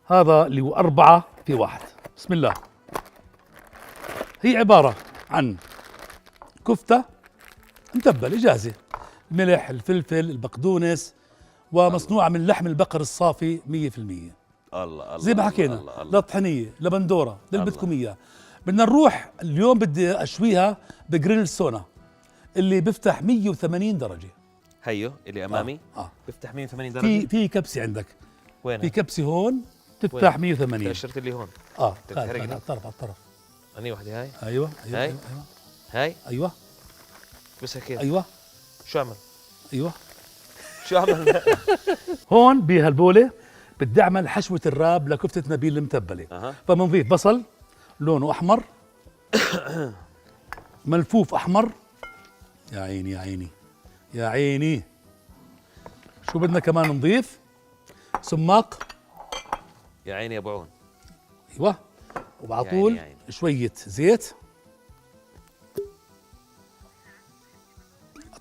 هذا اللي هو 4 في 1. بسم الله. هي عبارة عن كفتة متبلة جاهزة، الملح، الفلفل، البقدونس، ومصنوعة من لحم البقر الصافي 100%. الله زي ما حكينا، لا طحينية لا بندورة، ده اللي بدكم إياه. بدنا نروح اليوم، بدي أشويها بجريل سونا اللي بيفتح 180 درجة. هيو اللي أمامي بيفتح 180 درجة. في كبسة عندك. وين؟ في كبسة هون تفتح 180. تأشرت اللي هون. على الطرف. أني واحدة هاي. أيوة. هاي. أيوة. بس كيف؟ أيوة. شو أعمل؟ أيوة. شو أعمل؟ هون بهالبولة بدي أعمل حشوة الراب لكفتة نبيل المتبلة. فبنضيف بصل لونه أحمر ملفوف أحمر. يا عيني يا عيني يا عيني. شو بدنا كمان نضيف؟ سماق. يا عيني يا ابو عون. ايوه. وبعطول شوية زيت.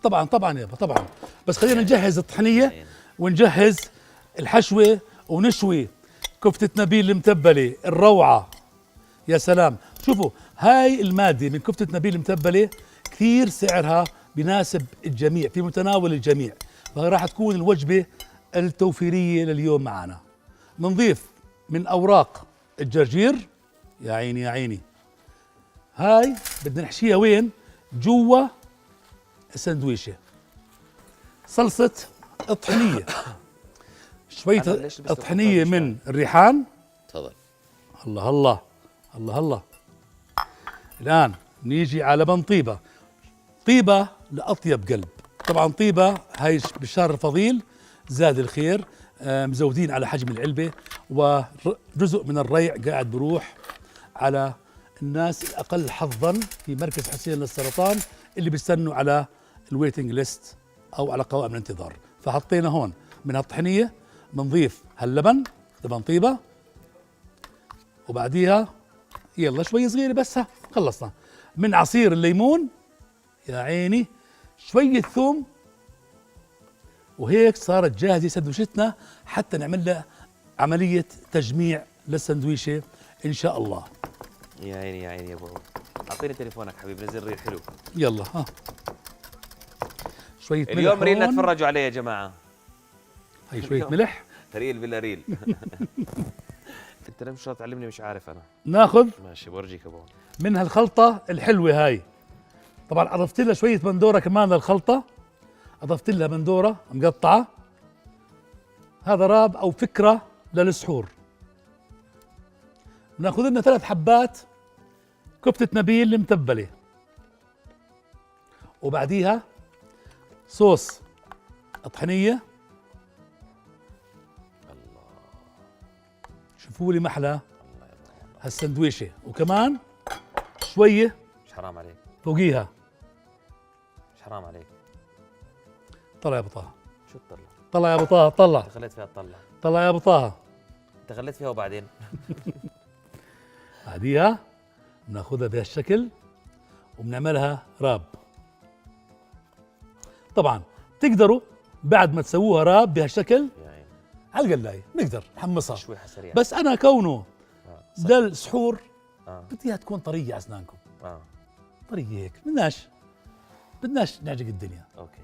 طبعا يابا طبعا. بس خلينا نجهز الطحنية ونجهز الحشوة ونشوي كفتة نبيل المتبلة الروعة. يا سلام. شوفوا هاي المادة من كفتة نبيل المتبلة كثير سعرها بناسب الجميع، في متناول الجميع، فراح تكون الوجبة التوفيرية لليوم معنا. بنضيف من أوراق الجرجير. يا عيني يا عيني. هاي بدنا نحشيها وين؟ جوا السندويشة. صلصة الطحنية. شوية الطحنية من الريحان. تفضل. الله الله الله الله. الآن نيجي على لبن طيبة. طيبة لأطيب قلب. طبعا طيبة هاي بالشهر الفضيل زاد الخير، مزودين على حجم العلبة، وجزء من الريع قاعد بروح على الناس الأقل حظا في مركز حسين للسرطان اللي بيستنوا على الويتنج ليست أو على قوائم الانتظار. فحطينا هون من هالطحنية، بنضيف هاللبن، لبن طيبة، وبعديها يلا شوي صغيرة بس خلصنا. من عصير الليمون. يا عيني. شوية ثوم. وهيك صارت جاهزة سندويشتنا حتى نعمل لها عملية تجميع للسندويشة إن شاء الله. يا عيني يا عيني يا ابو. أعطيني تليفونك حبيبي، نزل ريل حلو. يلا شوية ملح. اليوم ريل تفرجوا عليه يا جماعة. هي شوية ملح. ريل بلا ريل. انت لم شو تعلمني؟ مش عارف انا. ناخذ ماشي بورجيك ابو من هالخلطة الحلوة هاي. طبعا اضفت لها شوية بندورة كمان للخلطة. اضفت لها بندورة مقطعة. هذا راب او فكرة للسحور. بناخذ لنا 3 حبات كفتة نبيل المتبلة، وبعديها صوص طحنية. شوفوا لي محلى هالسندويشة، وكمان شوية مش حرام عليك فوقيها. مش حرام عليك. طلع يا ابو طه. شو تطلع؟ طلع يا ابو طه. طلع. انت خليت فيها تطلع. طلع يا ابو طه. انت خليت فيها وبعدين. بعديها بناخذها بهالشكل وبنعملها راب. طبعا تقدروا بعد ما تسووها راب بهالشكل على القلاية نقدر نحمصها شوي سريع. بس انا كونه للسحور بديها تكون طرية على اسنانكم. طرية هيك بدناش نعجق الدنيا. اوكي.